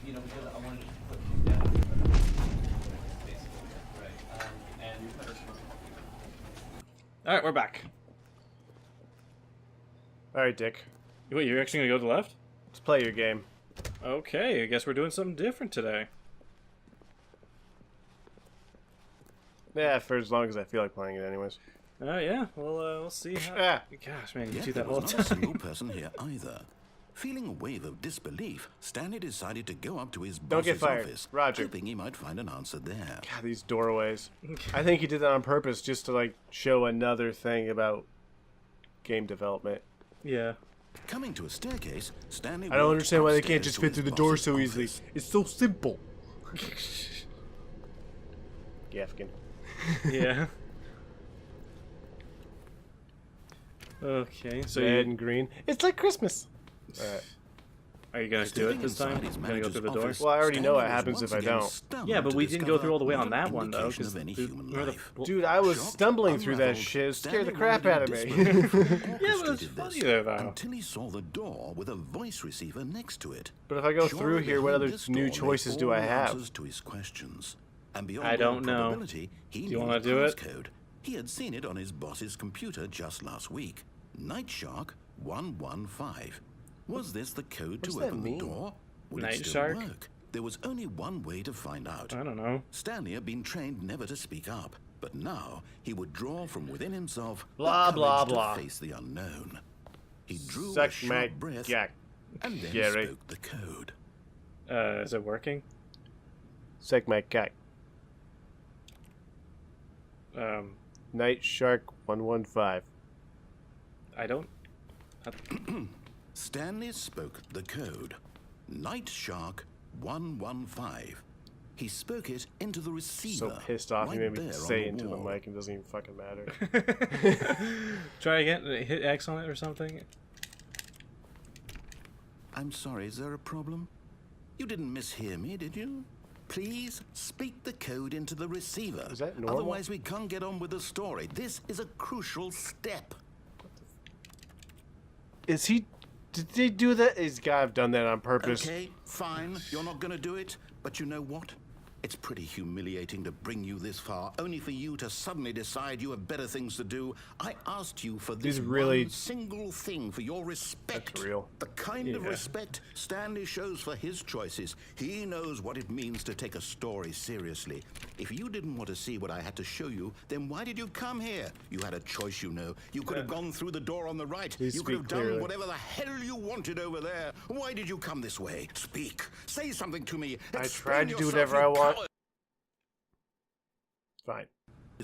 You know, because I wanted to put you down. Basically, right. And you put us. All right, we're back. All right, Dick. Wait, you're actually gonna go to the left? Let's play your game. Okay, I guess we're doing something different today. Yeah, for as long as I feel like playing it, anyways. Yeah. Well, we'll see how. Gosh, man, you Yet do there that all was the not a time. single person here either. Feeling a wave of disbelief, Stanley decided to go up to his Don't get boss's fired, office, Roger. hoping he might find an answer there. God, these doorways. I think he did that on purpose, just to like show another thing about game development. Yeah. Coming to a staircase, Stanley I don't walked understand why they can't upstairs just to fit his through the door boss's so easily. office. It's so simple. Gaffigan. Yeah. Okay, so Red you, and green. It's like Christmas. are you gonna do it this time? His You gonna go through the door? manager's Well, I already know what Stanley was happens once if I again don't. stunned Yeah, but to we didn't go discover through all the way not on that an one though, indication because of any human life. Dude, I was Shocked, stumbling through that unraveled, shit. It scared the Stanley crap out of wondered me. if this Yeah, but it's orchestrated funny this there, though. until he saw the door with a voice receiver next to it. But if I go Surely through here, what behind other this new door lay choices do all I the have? answers to his questions. And beyond I all don't know. probability, he Do you knew wanna the do it? passcode. He had seen it on his boss's computer just last week. Night Shark 115. Was this the code What's to that open mean? the door? Would Night it still Shark? work? There was only one way to find out. I don't know. Stanley had been trained never to speak up, but now he would draw from within himself Blah, the blah, courage blah. to face the unknown. He drew a Suck short my breath gack. and then Gary. spoke the code. Is it working? Suck my cock. Night Shark 115. I don't. Stanley spoke the code. Night Shark 115. He spoke it into the receiver. So pissed off, he right made me there say on into the wall. mic and it doesn't even fucking matter. Try again. Hit X on it or something. I'm sorry, is there a problem? You didn't mishear me, did you? Please speak the code into the receiver. Is that normal? Otherwise, we can't get on with the story. This is a crucial step. Is he... Did they do that? He's gotta have done that on purpose. Okay, fine. You're not going to do it. But you know what? It's pretty humiliating to bring you this far, only for you to suddenly decide you have better things to do. I asked you for this He's really- one single thing, for your respect. That's real. The kind of Yeah. respect Stanley shows for his choices. He knows what it means to take a story seriously. If you didn't want to see what I had to show you, then why did you come here? You had a choice, you know. You could have gone through the door on the right. Please You could have speak done clearly. whatever the hell you wanted over there. Why did you come this way? Speak. Say something to me. I Explain tried to do yourself, whatever you I want. coward. Fine.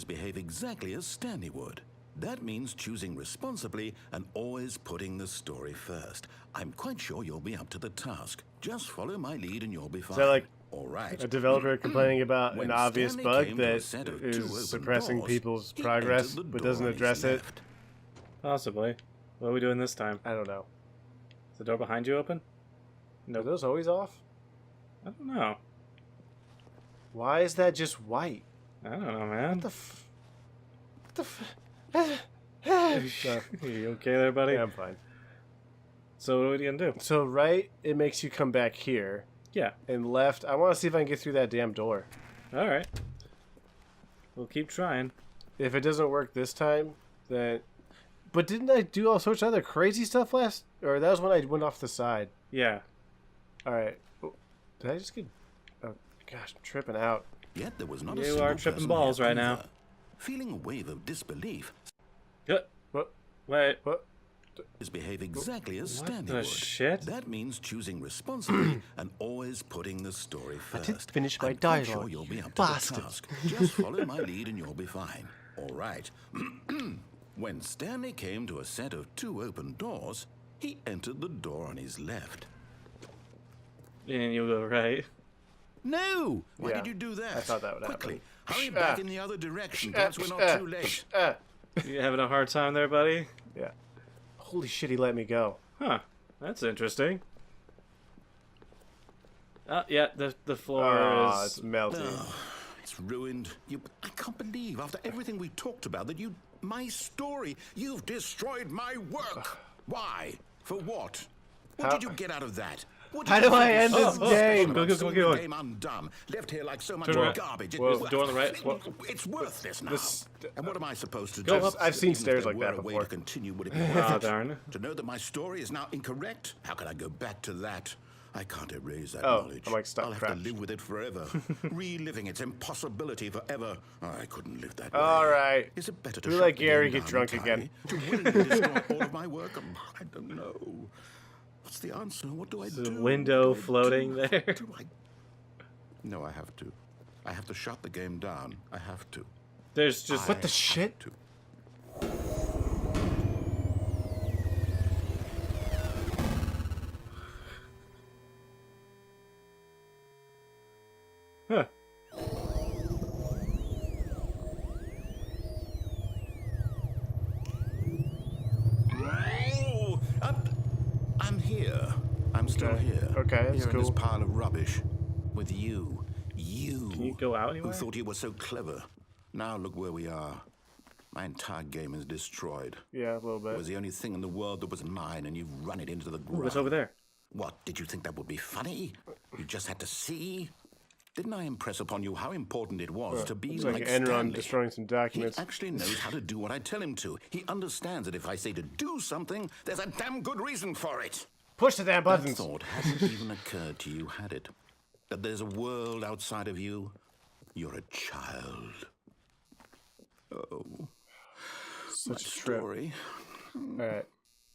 Behave exactly as Stanley would. That means choosing responsibly and always putting the story first. I'm quite sure you'll be up to the task. Just follow my lead and you'll be fine. that like all right? A developer complaining about When an obvious Stanley bug came to a that set of 2 open is suppressing doors, people's he progress entered the but door doesn't on his address it. left. Possibly. What are we doing this time? I don't know. Is the door behind you open? Are those always off? I don't know. Why is that just white? I don't know, man. What the No. You okay there, buddy? Yeah, I'm fine. So what are you gonna do? So right, it makes you come back here. Yeah. And left, I want to see if I can get through that damn door. All right. We'll keep trying. If it doesn't work this time, then... But didn't I do all sorts of other crazy stuff last... Or that was when I went off the side. Yeah. Alright. Did I just get... Oh, gosh, I'm tripping out. Yet there was not a You single are tripping person balls here right now. either. Feeling a wave of disbelief, What? Wait. What? is behave exactly as What Stanley the would. shit? That means choosing responsibly and always putting the story first. didn't finish my I'm quite dialogue, sure you'll be you up to bastard. the task. Just follow my lead and you'll be fine. All right. When Stanley came to a set of 2 open doors, he entered the door on his left. And you go right. No! Why Yeah, did you do that? I thought that would Quickly, happen. hurry back in the other direction. Perhaps we're not too late. You having a hard time there, buddy? Yeah. Holy shit, he let me go. Huh. That's interesting. Yeah, the floor Oh, is... it's melting. It's ruined. I can't believe, after everything we talked about, that my story, you've destroyed my work. Why? For what? What How- did you get out of that? What How did you do I think end was this so game? special Go, about go. the game undone, left here like so much Turn around. garbage. Whoa. Door on the right. Whoa. It's worthless now. This- And what am I supposed to Go do? up. I've seen Even if stairs there like were that a way before. to continue, would it be worth Ah, it? darn. To know that my story is now incorrect? How can I go back to that? I can't erase that Oh, knowledge. I'm like, stop, I'll have crap. to live with it forever, reliving its impossibility forever. I couldn't live that way. All right. Is it better to We shut let the Gary game get down drunk entirely? again. To willingly destroy all of my work? I don't know. What's the answer? What do I There's a do? window What do I floating do? there. Do I... No, I have to. I have to shut the game down. I have to. There's just What the shit? To. Huh. Oh, I'm here. I'm still Okay. here. Okay, that's here in this cool. pile of rubbish. With you. You. Can you go out Who anywhere? thought you were so clever. Now look where we are. My entire game is destroyed. Yeah, a little It was bit. the only thing in the world that was mine, and you've run it into the ground. What's over there? What, did you think that would be funny? You just had to see? Didn't I impress upon you how important it was to be It's like, like Enron Stanley? destroying some He documents. actually knows how to do what I tell him to. He understands that if I say to do something, there's a damn good reason for it. Push the damn That buttons. thought hasn't even occurred to you, had it? That there's a world outside of you? You're a child. Oh, Such my a trip. story. All right.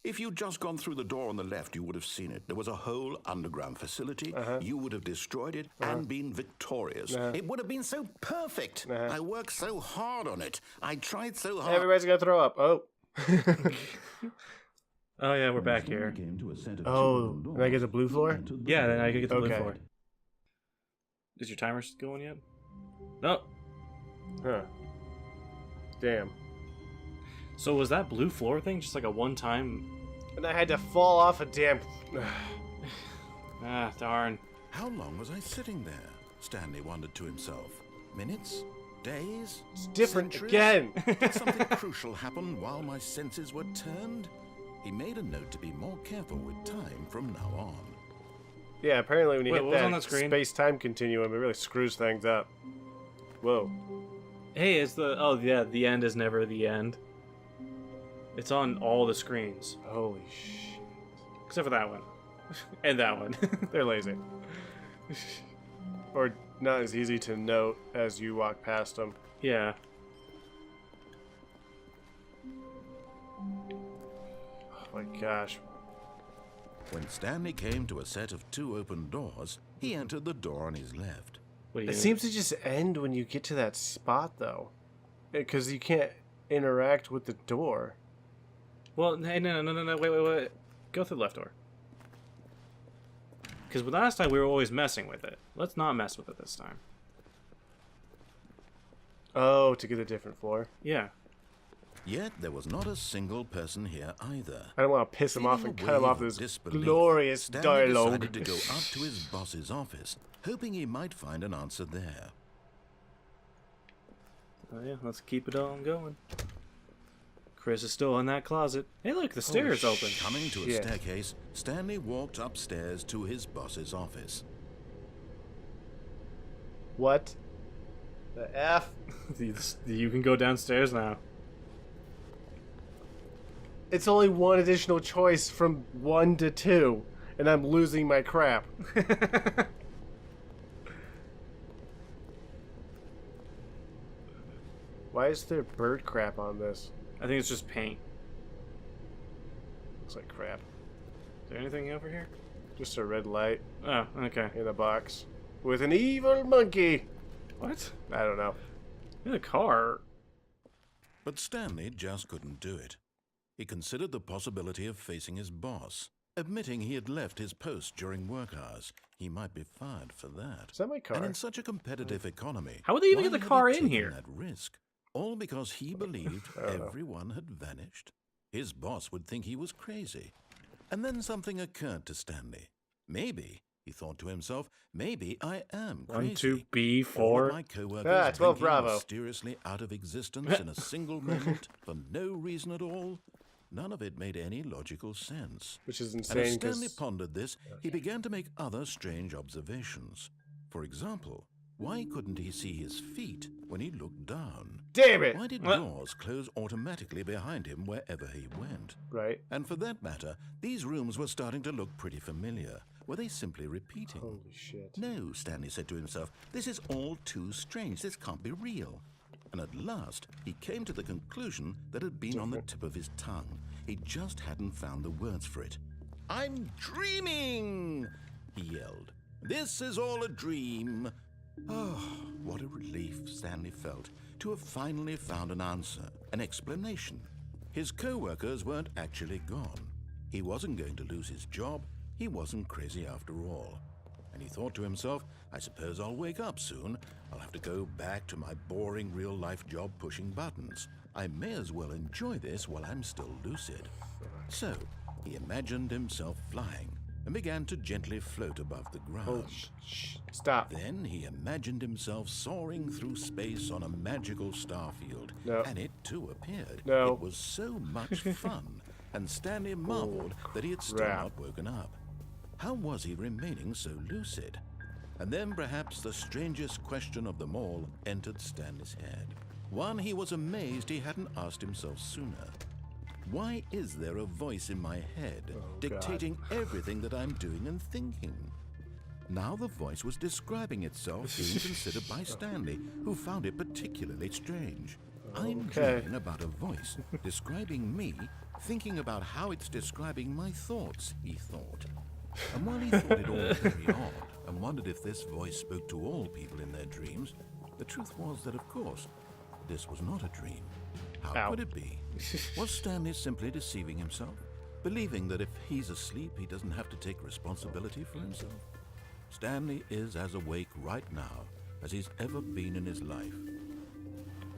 If you'd just gone through the door on the left, you would have seen it. There was a whole underground facility. You would have destroyed it and been victorious. It would have been so perfect. I worked so hard on it. I tried so hard. Everybody's gonna throw up. Oh. Oh yeah, we're back here. Oh, and I get the blue floor? Yeah, then I can get the blue Okay. floor. Is your timer going yet? No. Huh. Damn. So was that blue floor thing just like a one-time? And I had to fall off a damn... Ah, darn. How long was I sitting there? Stanley wondered to himself. Minutes? Days? It's different Centuries? again. Did something crucial happen while my senses were turned? He made a note to be more careful with time from now on. Yeah, apparently when you Wait, hit what was on that that screen? space-time continuum, it really screws things up. Whoa. Hey, it's the... Oh, yeah, the end is never the end. It's on all the screens. Holy shit. Except for that one. And that one. They're lazy. Or not as easy to note as you walk past them. Yeah. Oh my gosh. When Stanley came to a set of 2 open doors, he entered the door on his left. What do you It seems to just end when you get to that spot, though. Because you can't interact with the door. Well, hey, no, wait. Go through the left door. Because last time we were always messing with it. Let's not mess with it this time. Oh, to get a different floor. Yeah. Yet there was not a single person here either. I don't want to piss him off and cut him off with this Disbelief, glorious Stanley dialogue. decided to go up to his boss's office, hoping he might find an answer there. Oh, yeah, let's keep it on going. Chris is still in that closet. Hey, look, the stairs open. Coming to a Shit. staircase, Stanley walked upstairs to his boss's office. What? The F? You can go downstairs now. It's only one additional choice from 1 to 2, and I'm losing my crap. Why is there bird crap on this? I think it's just paint. Looks like crap. Is there anything over here? Just a red light Oh, okay. in a box with an evil monkey. What? I don't know. In a car? But Stanley just couldn't do it. He considered the possibility of facing his boss. Admitting he had left his post during work hours, he might be fired for that. Is that my car? And in such a competitive economy, How would they even why get the had he car in taken here? That risk, all because he believed everyone had vanished. His boss would think he was crazy. And then something occurred to Stanley. Maybe, he thought to himself, maybe I am crazy. 1, 2, All B4. of my coworkers 12 blinking Bravo. mysteriously out of existence in a single moment for no reason at all. none of it made any logical sense. Which is And as insane Stanley because pondered this, he began to make other strange observations. For example, why couldn't he see his feet when he looked down? damn it. Why did doors close automatically behind him wherever he went? Right. And for that matter, these rooms were starting to look pretty familiar. Were they simply repeating? Holy shit. No, Stanley said to himself, this is all too strange. This can't be real. And at last, he came to the conclusion that had been on the tip of his tongue. He just hadn't found the words for it. I'm dreaming, he yelled. This is all a dream. Oh, what a relief Stanley felt to have finally found an answer, an explanation. His co-workers weren't actually gone. He wasn't going to lose his job. He wasn't crazy after all. And he thought to himself, I suppose I'll wake up soon. I'll have to go back to my boring real-life job pushing buttons. I may as well enjoy this while I'm still lucid. So, he imagined himself flying and began to gently float above the ground. Stop. Then he imagined himself soaring through space on a magical starfield. No. And it too appeared. No. It was so much fun, and Stanley marveled that he had still crap. not woken up. How was he remaining so lucid? And then perhaps the strangest question of them all entered Stanley's head. One he was amazed he hadn't asked himself sooner. Why is there a voice in my head dictating everything that I'm doing and thinking? Now the voice was describing itself being considered by Stanley, who found it particularly strange. I'm dreaming about a voice describing me, thinking about how it's describing my thoughts, he thought. And while he thought it all very odd and wondered if this voice spoke to all people in their dreams, the truth was that, of course, this was not a dream. How could it be? Was Stanley simply deceiving himself, believing that if he's asleep, he doesn't have to take responsibility for himself? Stanley is as awake right now as he's ever been in his life.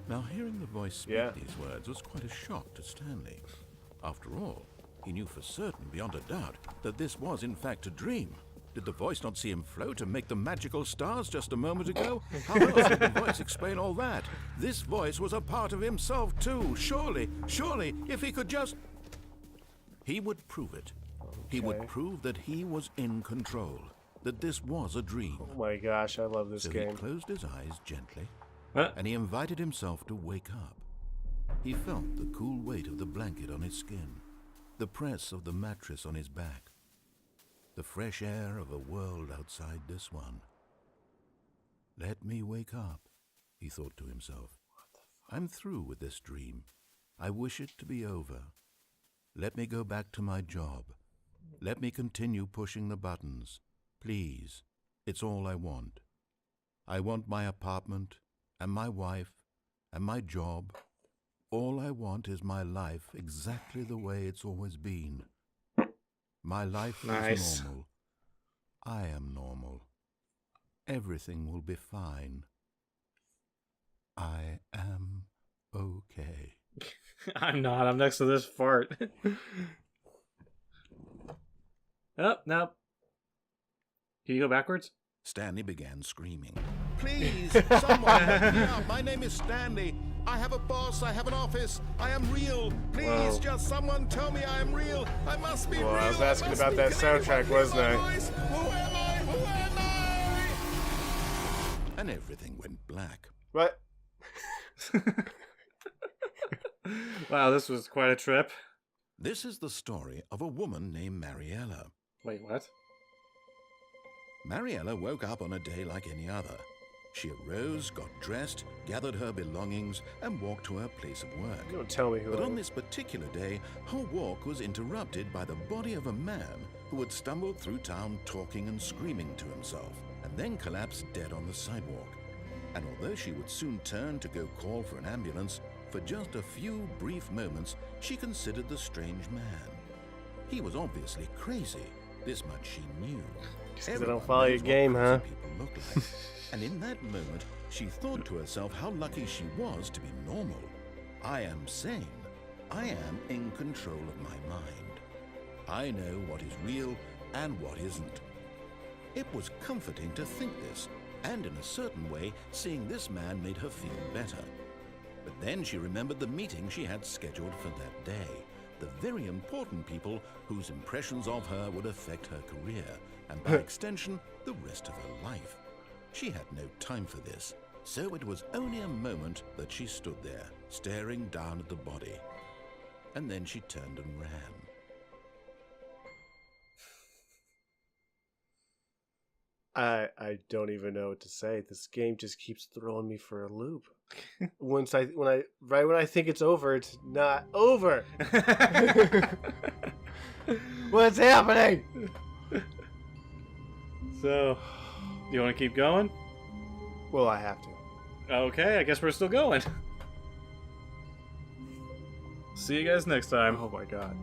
Now, hearing the voice speak these words was quite a shock to Stanley. After all, he knew for certain, beyond a doubt, that this was in fact a dream. Did the voice not see him float and make the magical stars just a moment ago? How else did the voice explain all that? This voice was a part of himself too. Surely, if he could just... He would prove it. He would prove that he was in control, that this was a dream. Oh my gosh, I love this So game. he closed his eyes gently, and he invited himself to wake up. He felt the cool weight of the blanket on his skin, the press of the mattress on his back, the fresh air of a world outside this one. Let me wake up, he thought to himself. I'm through with this dream. I wish it to be over. Let me go back to my job. Let me continue pushing the buttons. Please, it's all I want. I want my apartment, and my wife, and my job. All I want is my life exactly the way it's always been. My life is normal. I am normal. Everything will be fine. I am okay. I'm not. I'm next to this fart. Oh, no. Can you go backwards? Stanley began screaming. Please, someone wake me up. My name is Stanley. I have a boss. I have an office. I am real. Please, just someone tell me I am real. I must be real. I was asking about that soundtrack, wasn't I? Who am I? Who am I? And everything went black. What? Wow, this was quite a trip. This is the story of a woman named Mariella. Wait, what? Mariella woke up on a day like any other. She arose, got dressed, gathered her belongings, and walked to her place of work. Don't tell me who But I on am. this particular day, her walk was interrupted by the body of a man who had stumbled through town talking and screaming to himself, and then collapsed dead on the sidewalk. And although she would soon turn to go call for an ambulance, for just a few brief moments, she considered the strange man. He was obviously crazy. This much she knew. Because they don't follow your game, huh? People look like. And in that moment, she thought to herself how lucky she was to be normal. I am sane. I am in control of my mind. I know what is real and what isn't. It was comforting to think this, and in a certain way, seeing this man made her feel better. But then she remembered the meeting she had scheduled for that day. the very important people whose impressions of her would affect her career, and by extension, the rest of her life. She had no time for this, so it was only a moment that she stood there, staring down at the body. And then she turned and ran. I don't even know what to say. This game just keeps throwing me for a loop. When I think it's over, it's not over. What's happening? So, you want to keep going? Well, I have to. Okay, I guess we're still going. See you guys next time. Oh my god.